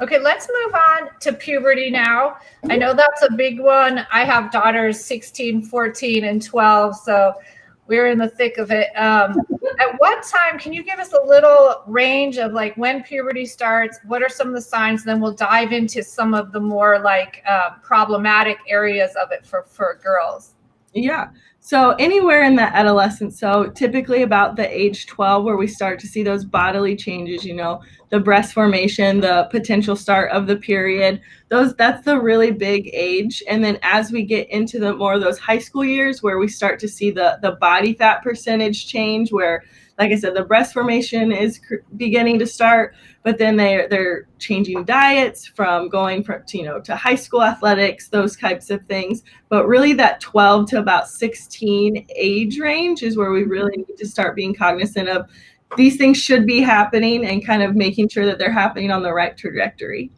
Okay, let's move on to puberty now. I know that's a big one. I have daughters 16, 14, and 12, so we're in the thick of it. At what time, can you give us a little range of like when puberty starts? What are some of the signs? And then we'll dive into some of the more like problematic areas of it for girls. Yeah. So anywhere in that adolescence, so typically about the age 12 where we start to see those bodily changes, the breast formation, the potential start of the period, that's the really big age. And then as we get into the more of those high school years where we start to see the body fat percentage change, where, like I said, the breast formation is beginning to start, but then they're changing diets from going from to high school athletics, those types of things. But really that 12 to about 16 age range is where we really need to start being cognizant of these things should be happening and kind of making sure that they're happening on the right trajectory.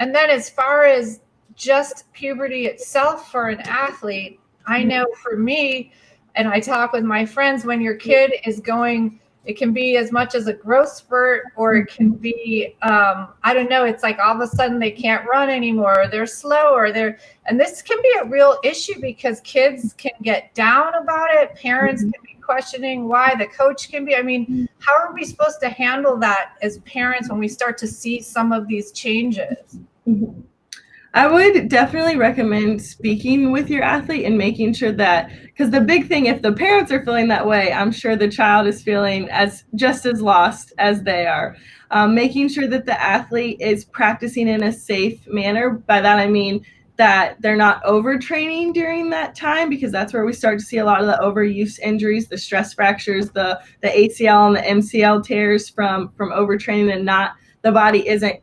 And then as far as just puberty itself for an athlete, I know for me, and I talk with my friends, when your kid is going, it can be as much as a growth spurt, or it can be, I don't know, it's like all of a sudden they can't run anymore, or they're slow, and this can be a real issue because kids can get down about it. Parents can be questioning why, the coach can be, how are we supposed to handle that as parents when we start to see some of these changes? Mm-hmm. I would definitely recommend speaking with your athlete and making sure that, because the big thing, if the parents are feeling that way, I'm sure the child is feeling just as lost as they are. Making sure that the athlete is practicing in a safe manner. By that I mean that they're not overtraining during that time, because that's where we start to see a lot of the overuse injuries, the stress fractures, the ACL and the MCL tears from overtraining, and not, the body isn't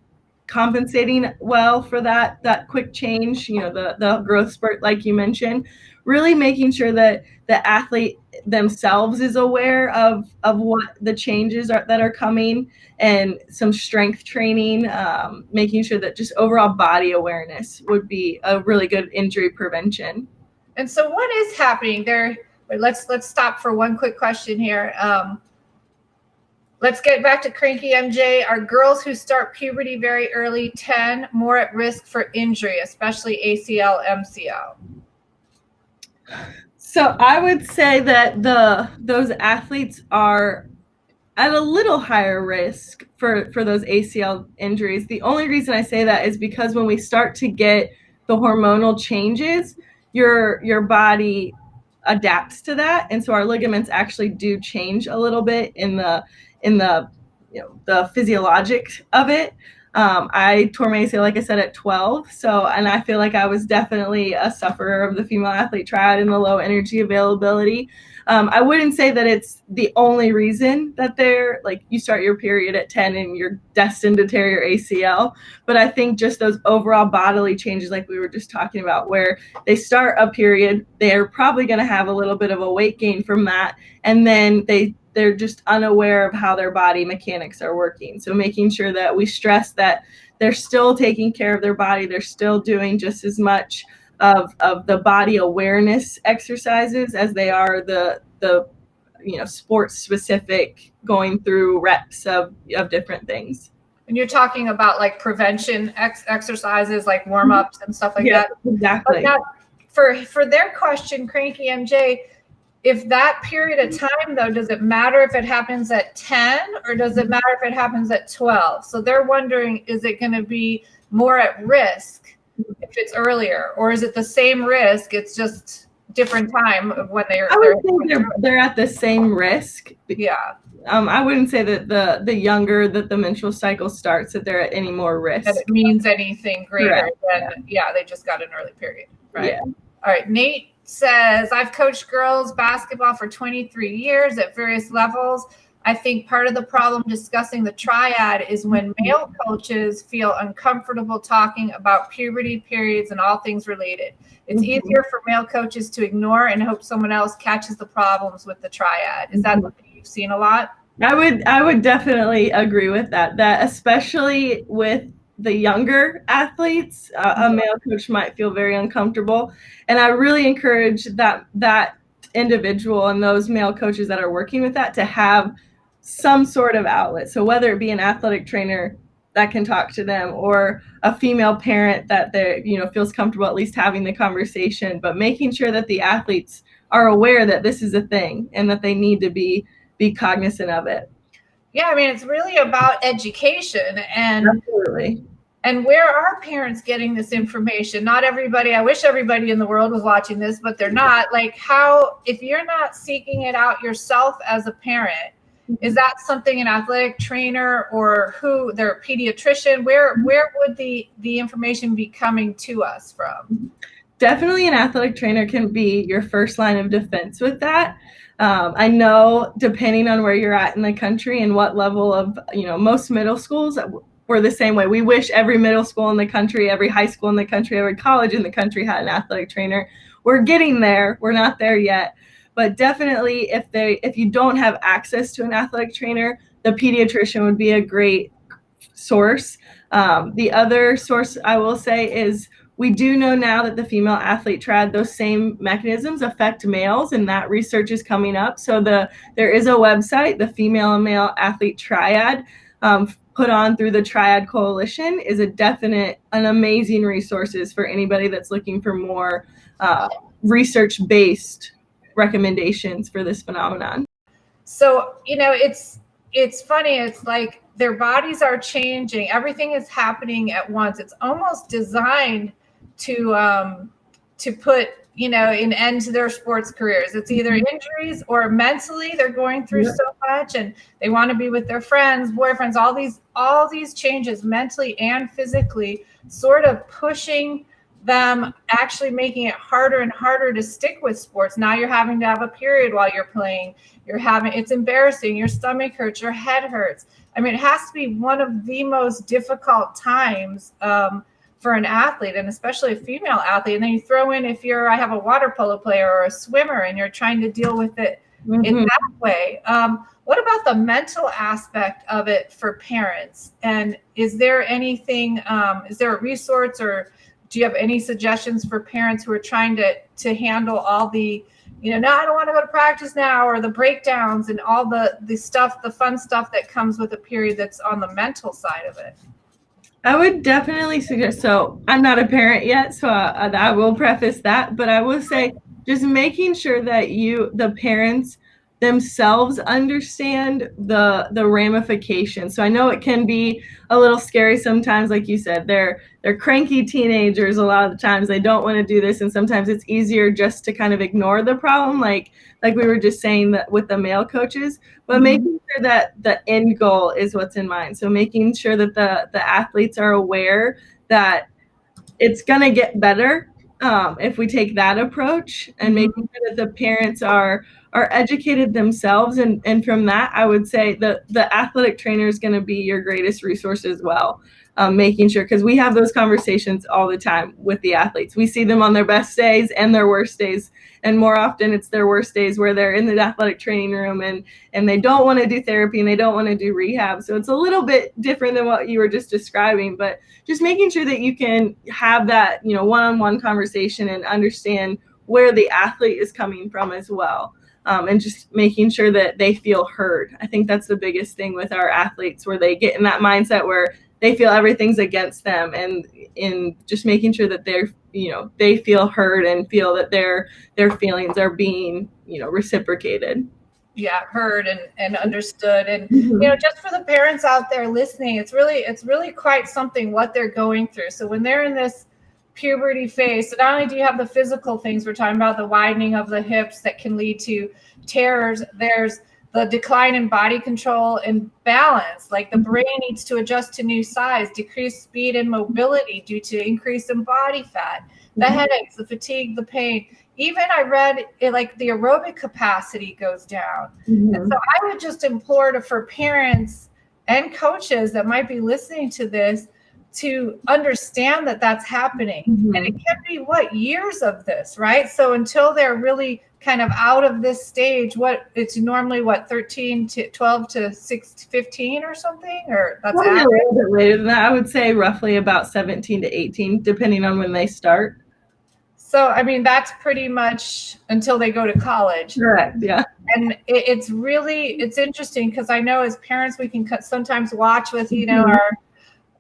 compensating well for that quick change, the growth spurt, like you mentioned. Really making sure that the athlete themselves is aware of what the changes are that are coming, and some strength training, making sure that just overall body awareness would be a really good injury prevention. And so what is happening there? Let's stop for one quick question here. Let's get back to Cranky MJ. Are girls who start puberty very early, 10, more at risk for injury, especially ACL, MCL? So I would say that those athletes are at a little higher risk for those ACL injuries. The only reason I say that is because when we start to get the hormonal changes, your body adapts to that, and so our ligaments actually do change a little bit in the the physiologic of it. I tore my ACL, like I said, at 12. And I feel like I was definitely a sufferer of the female athlete triad and the low energy availability. I wouldn't say that it's the only reason that they're like, you start your period at 10 and you're destined to tear your ACL. But I think just those overall bodily changes, like we were just talking about, where they start a period, they're probably going to have a little bit of a weight gain from that. And then they're just unaware of how their body mechanics are working. So making sure that we stress that they're still taking care of their body. They're still doing just as much of the body awareness exercises as they are the sports specific, going through reps of different things. And you're talking about like prevention exercises, like warm-ups and stuff like that. Exactly. But now, for their question, Cranky MJ, if that period of time, though, does it matter if it happens at 10 or does it matter if it happens at 12? So they're wondering, is it going to be more at risk if it's earlier, or is it the same risk? It's just different time of when they're. I would think they're at the same risk. Yeah. I wouldn't say that the younger that the menstrual cycle starts, that they're at any more risk. That it means anything greater than, they just got an early period. Right. Yeah. All right. Nate says, I've coached girls basketball for 23 years at various levels. I think part of the problem discussing the triad is when male coaches feel uncomfortable talking about puberty, periods, and all things related. It's easier for male coaches to ignore and hope someone else catches the problems with the triad. Is that something you've seen a lot? I would definitely agree with that especially with the younger athletes, a male coach might feel very uncomfortable. And I really encourage that individual and those male coaches that are working with that to have some sort of outlet. So whether it be an athletic trainer, that can talk to them, or a female parent that they feels comfortable at least having the conversation, but making sure that the athletes are aware that this is a thing and that they need to be cognizant of it. Yeah, I mean, it's really about education. And absolutely. And where are parents getting this information? Not everybody, I wish everybody in the world was watching this, but they're not. Like, how, if you're not seeking it out yourself as a parent, is that something an athletic trainer or their pediatrician, where would the information be coming to us from? Definitely an athletic trainer can be your first line of defense with that. I know depending on where you're at in the country and what level of, most middle schools, we're the same way. We wish every middle school in the country, every high school in the country, every college in the country had an athletic trainer. We're getting there. We're not there yet. But definitely if you don't have access to an athletic trainer, the pediatrician would be a great source. The other source I will say is, we do know now that the female athlete triad, those same mechanisms affect males, and that research is coming up. So there is a website, the Female and Male Athlete Triad, put on through the Triad Coalition, is an amazing resources for anybody that's looking for more research-based recommendations for this phenomenon. So, it's funny. It's like their bodies are changing. Everything is happening at once. It's almost designed to put, an end to their sports careers. It's either injuries or mentally they're going through so much and they want to be with their friends, boyfriends, all these changes mentally and physically, sort of pushing them, actually making it harder and harder to stick with sports. Now you're having to have a period while you're playing. It's embarrassing. Your stomach hurts, your head hurts. I mean, it has to be one of the most difficult times for an athlete, and especially a female athlete. And then you throw in, I have a water polo player or a swimmer, and you're trying to deal with it in that way. What about the mental aspect of it for parents? And is there anything, is there a resource, or do you have any suggestions for parents who are trying to handle all the, no, I don't want to go to practice now, or the breakdowns and all the stuff, the fun stuff that comes with a period that's on the mental side of it? I would definitely suggest, so I'm not a parent yet, so I will preface that, but I will say just making sure that the parents themselves understand the ramifications. So I know it can be a little scary sometimes, like you said, they're cranky teenagers a lot of the times. They don't want to do this, and sometimes it's easier just to kind of ignore the problem, like we were just saying that with the male coaches, but making sure that the end goal is what's in mind. So making sure that the athletes are aware that it's going to get better if we take that approach, and making sure that the parents are educated themselves. And from that, I would say the athletic trainer is going to be your greatest resource as well. Making sure, because we have those conversations all the time with the athletes. We see them on their best days and their worst days. And more often it's their worst days where they're in the athletic training room and they don't want to do therapy and they don't want to do rehab. So it's a little bit different than what you were just describing, but just making sure that you can have that, one-on-one conversation and understand where the athlete is coming from as well. And just making sure that they feel heard. I think that's the biggest thing with our athletes, where they get in that mindset where they feel everything's against them, and in just making sure that they feel heard and feel that their feelings are being, reciprocated. Yeah, heard and understood. And, just for the parents out there listening, it's really quite something what they're going through. So when they're in this puberty phase, so not only do you have the physical things, we're talking about the widening of the hips that can lead to tears, there's the decline in body control and balance, like the brain needs to adjust to new size, decreased speed and mobility due to increase in body fat, the headaches, the fatigue, the pain. Even I read it, like the aerobic capacity goes down. And so I would just implore for parents and coaches that might be listening to this to understand that that's happening. And it can be years of this, right? So until they're really kind of out of this stage, it's normally 13 to 12 to 15 or something, or that's a little bit later than that. I would say roughly about 17 to 18, depending on when they start. So, I mean, that's pretty much until they go to college. Correct, yeah. And it's interesting, because I know as parents, we can sometimes watch with,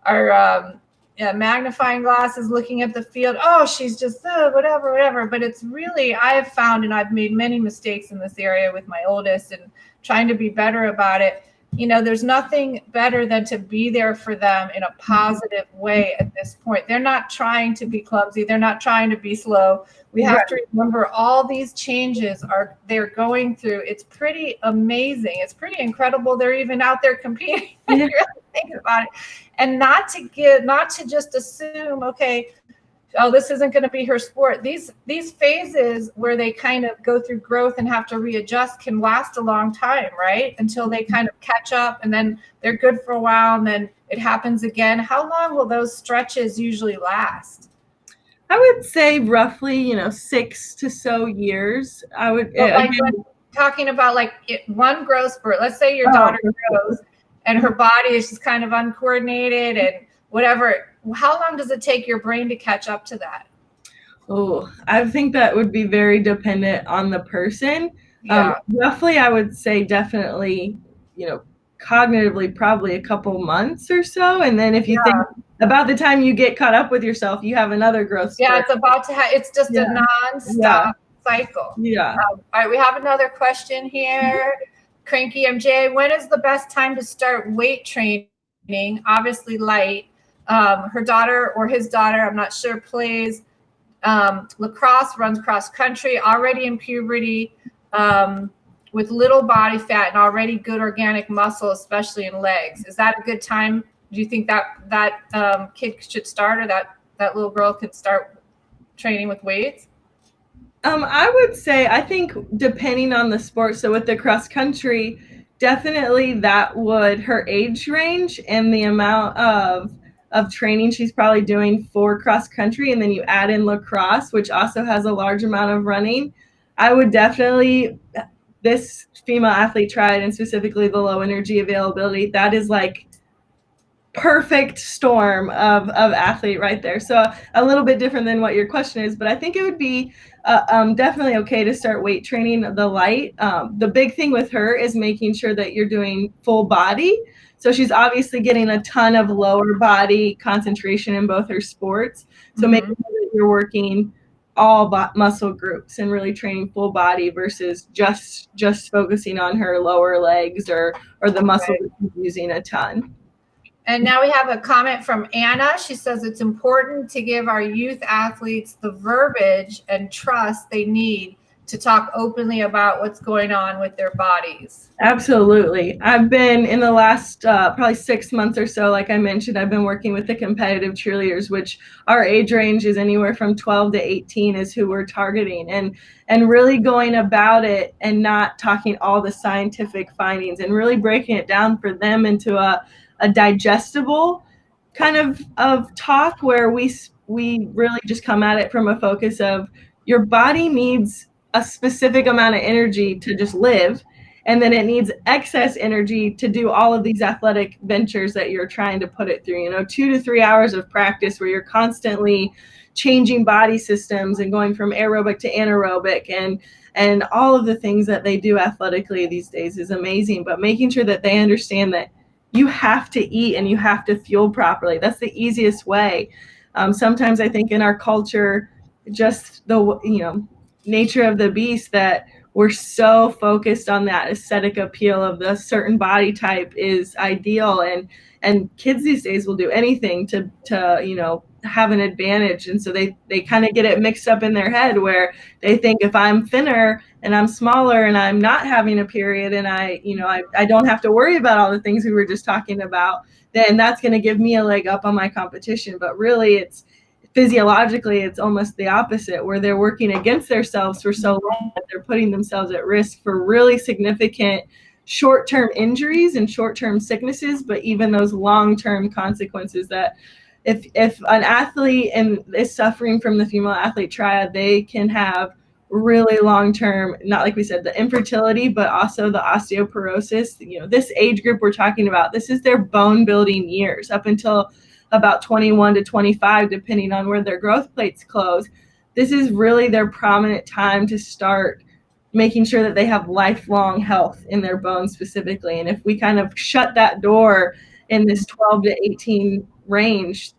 yeah, magnifying glasses looking at the field. Oh, she's just whatever. But it's really, I have found, and I've made many mistakes in this area with my oldest and trying to be better about it. There's nothing better than to be there for them in a positive way at this point. They're not trying to be clumsy. They're not trying to be slow. We have to remember all these changes they're going through. It's pretty amazing. It's pretty incredible. They're even out there competing. When you really think about it. And not to just assume, okay, oh, this isn't going to be her sport. These phases where they kind of go through growth and have to readjust can last a long time, right? Until they kind of catch up, and then they're good for a while, and then it happens again. How long will those stretches usually last? I would say roughly, 6 to so years. I would talking about like one growth spurt. Let's say your daughter grows and her body is just kind of uncoordinated and whatever. How long does it take your brain to catch up to that? Oh, I think that would be very dependent on the person. Yeah. Roughly, I would say definitely, cognitively, probably a couple months or so. And then if you think about the time you get caught up with yourself, you have another growth spurt. Yeah, it's about to it's just a non-stop cycle. Yeah. All right, we have another question here. Cranky MJ, when is the best time to start weight training? Obviously light. Her daughter or his daughter, I'm not sure, plays lacrosse, runs cross country, already in puberty, with little body fat and already good organic muscle, especially in legs. Is that a good time? Do you think that kid should start, or that little girl could start training with weights? I would say, I think depending on the sport, so with the cross country, definitely that would, her age range and the amount of training she's probably doing for cross country, and then you add in lacrosse, which also has a large amount of running, I would definitely, this female athlete tried, and specifically the low energy availability, that is like perfect storm of athlete right there. So a little bit different than what your question is, but I think it would be definitely okay to start weight training the light. The big thing with her is making sure that you're doing full body. So she's obviously getting a ton of lower body concentration in both her sports. So making sure that you're working all muscle groups and really training full body versus just focusing on her lower legs or the muscle that she's using a ton. And now we have a comment from Anna. She says it's important to give our youth athletes the verbiage and trust they need to talk openly about what's going on with their bodies. Absolutely. I've been in the last probably 6 months or so, like I mentioned, I've been working with the competitive cheerleaders, which our age range is anywhere from 12 to 18 is who we're targeting, and really going about it and not talking all the scientific findings and really breaking it down for them into a digestible kind of talk where we really just come at it from a focus of your body needs a specific amount of energy to just live, and then it needs excess energy to do all of these athletic ventures that you're trying to put it through, 2 to 3 hours of practice where you're constantly changing body systems and going from aerobic to anaerobic, and all of the things that they do athletically these days is amazing, but making sure that they understand that you have to eat and you have to fuel properly. That's the easiest way. Sometimes I think in our culture, just the nature of the beast, that we're so focused on that aesthetic appeal of the certain body type is ideal, and kids these days will do anything to have an advantage, and so they kind of get it mixed up in their head where they think if I'm thinner and I'm smaller and I'm not having a period and I don't have to worry about all the things we were just talking about, then that's going to give me a leg up on my competition. But really, it's physiologically, it's almost the opposite, where they're working against themselves for so long that they're putting themselves at risk for really significant short-term injuries and short-term sicknesses, but even those long-term consequences that if an athlete is suffering from the female athlete triad, they can have really long-term, not like we said, the infertility, but also the osteoporosis. This age group we're talking about, this is their bone building years up until about 21 to 25, depending on where their growth plates close. This is really their prominent time to start making sure that they have lifelong health in their bones specifically. And if we kind of shut that door in this 12 to 18 range,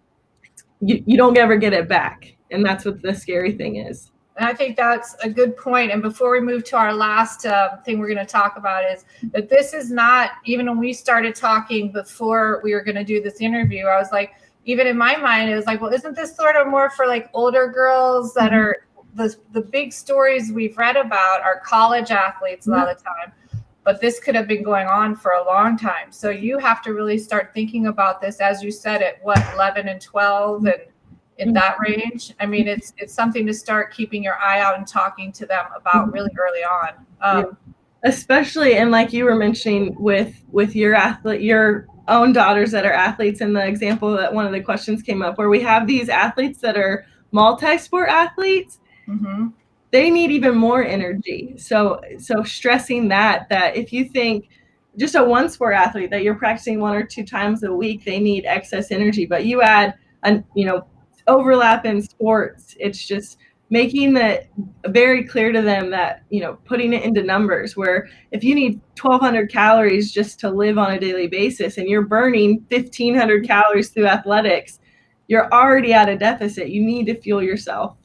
you don't ever get it back. And that's what the scary thing is. And I think that's a good point. And before we move to our last thing we're going to talk about is that this is not, even when we started talking before we were going to do this interview, I was like, even in my mind, it was like, well, isn't this sort of more for like older girls that are the big stories we've read about are college athletes a lot of the time. But this could have been going on for a long time. So you have to really start thinking about this, as you said, at what, 11 and 12 and in that range. I mean, it's something to start keeping your eye out and talking to them about really early on. Especially, and like you were mentioning with your own daughters that are athletes, and the example that one of the questions came up where we have these athletes that are multi-sport athletes. They need even more energy. So stressing that if you think just a one sport athlete that you're practicing 1 or 2 times a week, they need excess energy, but you add overlap in sports, it's just making that very clear to them that, putting it into numbers, where if you need 1,200 calories just to live on a daily basis and you're burning 1,500 calories through athletics, you're already at a deficit. You need to fuel yourself.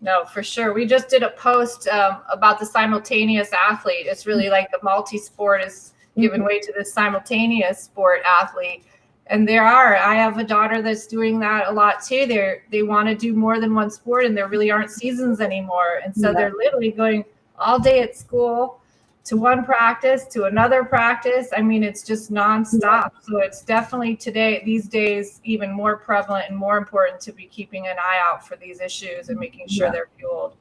No, for sure. We just did a post about the simultaneous athlete. It's really like the multi-sport is giving way to the simultaneous sport athlete. And I have a daughter that's doing that a lot too. They want to do more than one sport, and there really aren't seasons anymore. And so they're literally going all day at school to one practice, to another practice. I mean, it's just nonstop. So it's definitely these days, even more prevalent and more important to be keeping an eye out for these issues and making sure they're fueled.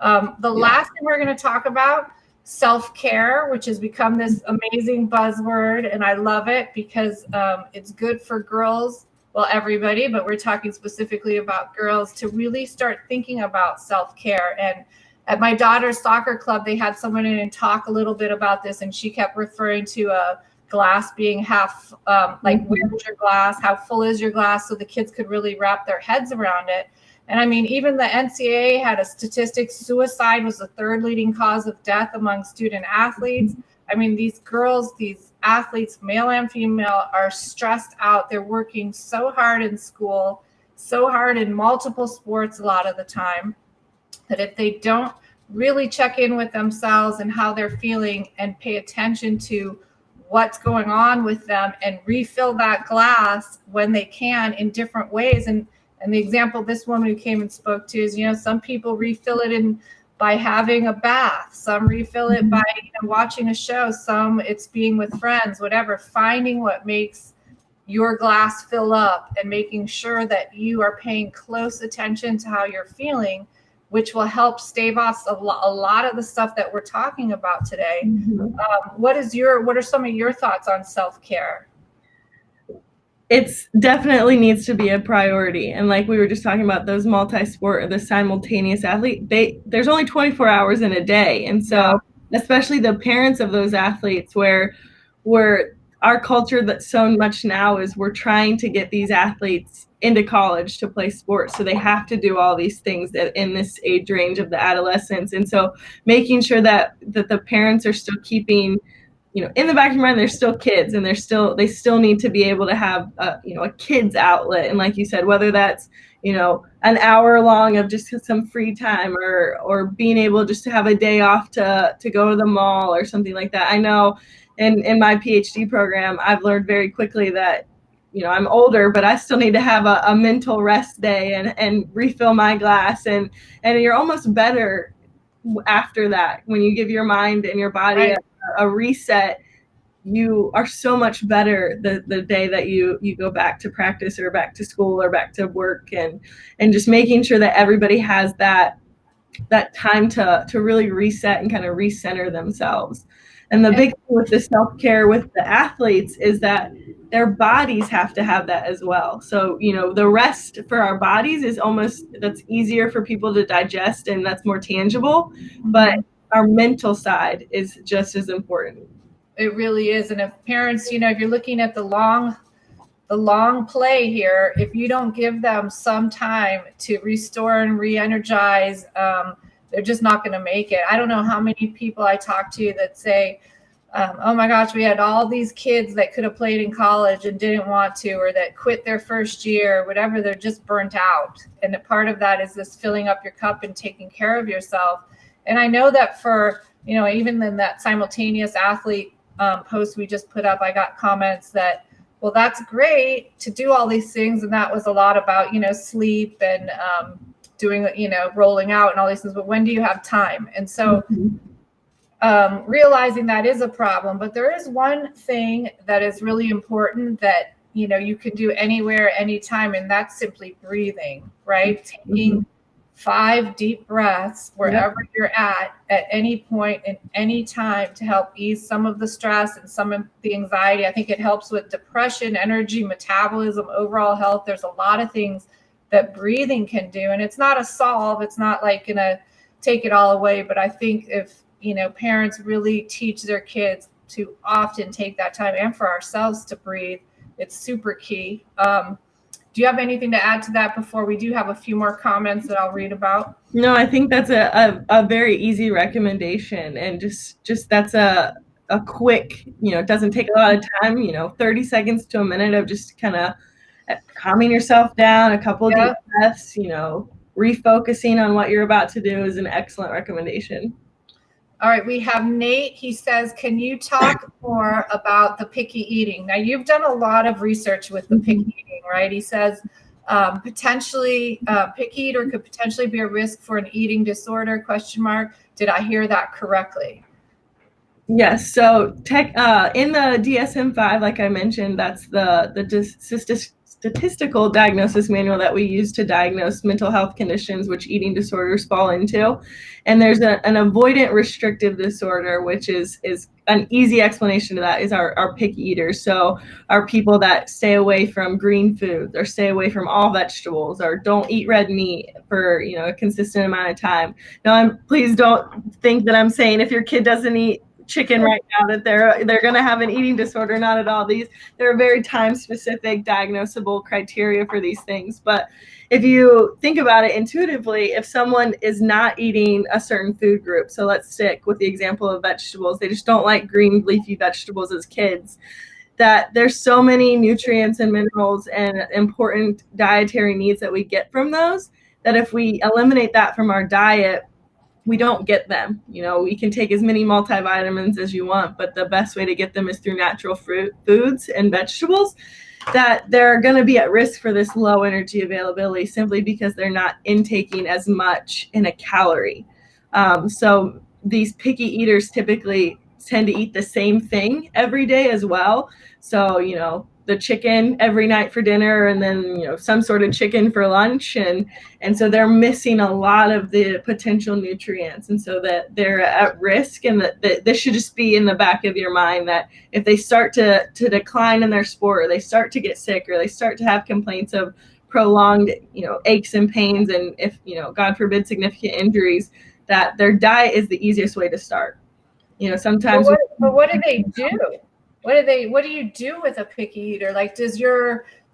The last thing we're going to talk about, self-care, which has become this amazing buzzword. And I love it because it's good for girls, well, everybody, but we're talking specifically about girls, to really start thinking about self-care. And at my daughter's soccer club, they had someone in and talk a little bit about this, and she kept referring to a glass being half, where's your glass? How full is your glass? So the kids could really wrap their heads around it. And I mean, even the NCAA had a statistic, suicide was the 3rd leading cause of death among student athletes. I mean, these girls, these athletes, male and female, are stressed out. They're working so hard in school, so hard in multiple sports a lot of the time, that if they don't really check in with themselves and how they're feeling and pay attention to what's going on with them and refill that glass when they can in different ways. And the example this woman who came and spoke to is, some people refill it by having a bath, some refill it by watching a show, some it's being with friends, whatever, finding what makes your glass fill up and making sure that you are paying close attention to how you're feeling, which will help stave off a lot of the stuff that we're talking about today. What are some of your thoughts on self-care? It's definitely needs to be a priority. And like we were just talking about, those multi-sport or the simultaneous athlete, there's only 24 hours in a day. And so especially the parents of those athletes, where our culture that's so much now is we're trying to get these athletes into college to play sports. So they have to do all these things that in this age range of the adolescence. And so making sure that the parents are still keeping, in the back of your mind, they're still kids, and they still need to be able to have a kids outlet. And like you said, whether that's, an hour long of just some free time, or being able just to have a day off to go to the mall or something like that. I know in my PhD program, I've learned very quickly that, I'm older, but I still need to have a mental rest day and refill my glass. And you're almost better after that. When you give your mind and your body a reset, you are so much better the day that you go back to practice or back to school or back to work, and just making sure that everybody has that time to really reset and kind of recenter themselves. And the big thing with the self-care with the athletes is that their bodies have to have that as well. So, the rest for our bodies is that's easier for people to digest, and that's more tangible, but our mental side is just as important. It really is. And if parents, if you're looking at the long play here, if you don't give them some time to restore and re-energize, they're just not going to make it. I don't know how many people I talk to that say, oh my gosh, we had all these kids that could have played in college and didn't want to, or that quit their first year, or whatever. They're just burnt out. And a part of that is this filling up your cup and taking care of yourself. And I know that for, even in that simultaneous athlete post we just put up, I got comments that, well, that's great to do all these things. And that was a lot about, sleep and doing, rolling out and all these things. But when do you have time? And so realizing that is a problem. But there is one thing that is really important that, you can do anywhere, anytime. And that's simply breathing, right? Taking 5 deep breaths wherever you're at any point in any time to help ease some of the stress and some of the anxiety. I think it helps with depression, energy, metabolism, overall health. There's a lot of things that breathing can do, and it's not a solve. It's not like gonna take it all away, but I think if parents really teach their kids to often take that time, and for ourselves to breathe, it's super key. Do you have anything to add to that before we do have a few more comments that I'll read about? No, I think that's a very easy recommendation, and just that's a quick, it doesn't take a lot of time, 30 seconds to a minute of just kind of calming yourself down, a couple of deep breaths, refocusing on what you're about to do is an excellent recommendation. All right, we have Nate. He says, can you talk more about the picky eating? Now, you've done a lot of research with the picky eating, right? He says potentially picky eater could potentially be a risk for an eating disorder, question mark. Did I hear that correctly? Yes. So in the DSM-5, like I mentioned, that's the statistical diagnosis manual that we use to diagnose mental health conditions, which eating disorders fall into. And there's an avoidant restrictive disorder, which is an easy explanation of that is our picky eaters. So our people that stay away from green foods or stay away from all vegetables or don't eat red meat for a consistent amount of time. Now, please don't think that I'm saying if your kid doesn't eat chicken right now that they're going to have an eating disorder. Not at all. There are very time specific diagnosable criteria for these things. But if you think about it intuitively, if someone is not eating a certain food group, so let's stick with the example of vegetables, they just don't like green leafy vegetables as kids, that there's so many nutrients and minerals and important dietary needs that we get from those, that if we eliminate that from our diet, we don't get them. We can take as many multivitamins as you want, but the best way to get them is through natural foods and vegetables, that they're going to be at risk for this low energy availability simply because they're not intaking as much in a calorie. So these picky eaters typically tend to eat the same thing every day as well. So, the chicken every night for dinner and then, some sort of chicken for lunch. And so they're missing a lot of the potential nutrients. And so that they're at risk, and that this should just be in the back of your mind that if they start to decline in their sport, or they start to get sick, or they start to have complaints of prolonged, aches and pains, and if, God forbid, significant injuries, that their diet is the easiest way to start. Sometimes. But what do they do? What do you do with a picky eater? Like, do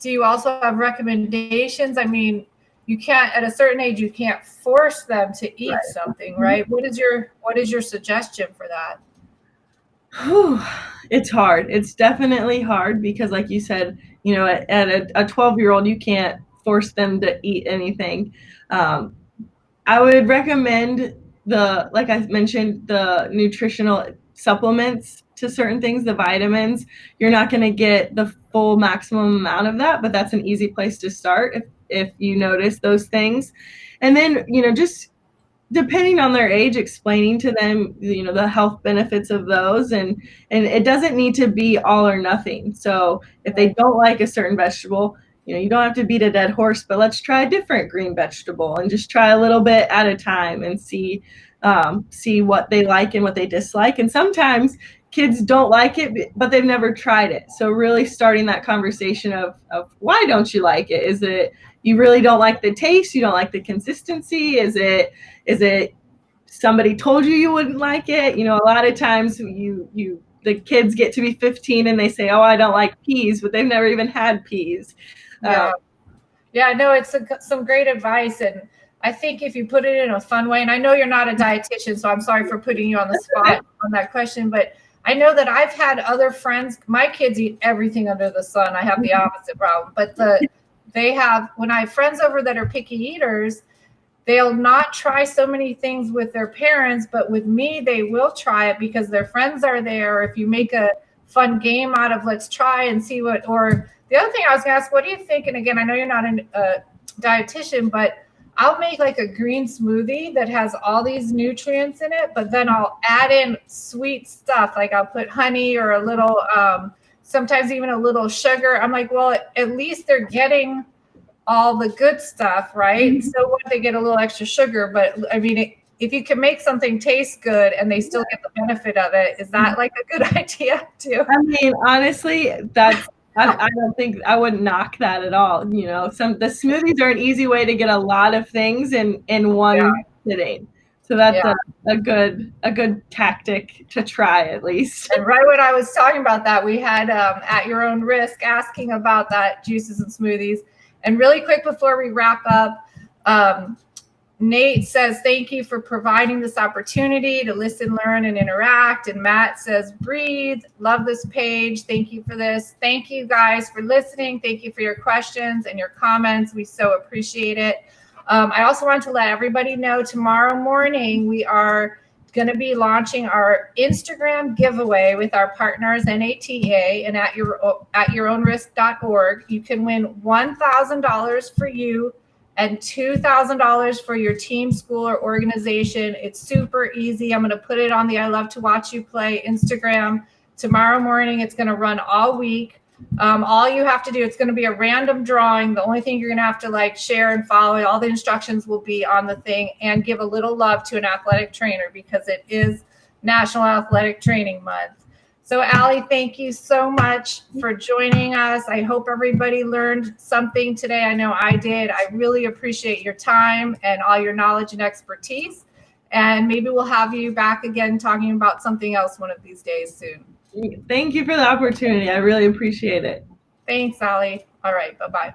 you also have recommendations? I mean, you can't, at a certain age, you can't force them to eat something, right? What is your suggestion for that? It's hard. It's definitely hard because, like you said, at a 12-year-old, you can't force them to eat anything. I would recommend like I mentioned, the nutritional supplements to certain things, the vitamins. You're not going to get the full maximum amount of that, but that's an easy place to start if you notice those things. And then, just depending on their age, explaining to them, the health benefits of those. And it doesn't need to be all or nothing. So if they don't like a certain vegetable, you don't have to beat a dead horse, but let's try a different green vegetable and just try a little bit at a time and see what they like and what they dislike. And sometimes kids don't like it, but they've never tried it. So really starting that conversation of why don't you like it? Is it you really don't like the taste? You don't like the consistency? Is it somebody told you wouldn't like it? A lot of times the kids get to be 15 and they say, oh, I don't like peas, but they've never even had peas. Yeah, no, it's some great advice. And I think if you put it in a fun way, and I know you're not a dietitian, so I'm sorry for putting you on the spot on that question, but I know that I've had other friends, my kids eat everything under the sun. I have the opposite problem, but when I have friends over that are picky eaters, they'll not try so many things with their parents, but with me, they will try it because their friends are there. If you make a fun game out of let's try and see what, or the other thing I was gonna ask, what do you think? And again, I know you're not a dietitian, but I'll make like a green smoothie that has all these nutrients in it, but then I'll add in sweet stuff. Like I'll put honey or a little, sometimes even a little sugar. I'm like, well, at least they're getting all the good stuff, right? Mm-hmm. So what, they get a little extra sugar, but I mean, if you can make something taste good and they still get the benefit of it, is that like a good idea too? I mean, honestly, that's, I don't think I wouldn't knock that at all. You know, the smoothies are an easy way to get a lot of things in one sitting. So that's a good tactic to try at least. And right when I was talking about that, we had At Your Own Risk asking about that, juices and smoothies. And really quick before we wrap up, Nate says, thank you for providing this opportunity to listen, learn, and interact. And Matt says, breathe. Love this page. Thank you for this. Thank you guys for listening. Thank you for your questions and your comments. We so appreciate it. I also want to let everybody know tomorrow morning we are going to be launching our Instagram giveaway with our partners NATA and at yourownrisk.org. You can win $1,000 for you and $2,000 for your team, school, or organization. It's super easy. I'm going to put it on the I Love to Watch You Play Instagram tomorrow morning. It's going to run all week. All you have to do, it's going to be a random drawing. The only thing you're going to have to like share and follow, all the instructions will be on the thing, and give a little love to an athletic trainer because it is National Athletic Training Month. So Allie, thank you so much for joining us. I hope everybody learned something today. I know I did. I really appreciate your time and all your knowledge and expertise. And maybe we'll have you back again talking about something else one of these days soon. Thank you for the opportunity. I really appreciate it. Thanks, Allie. All right. Bye-bye.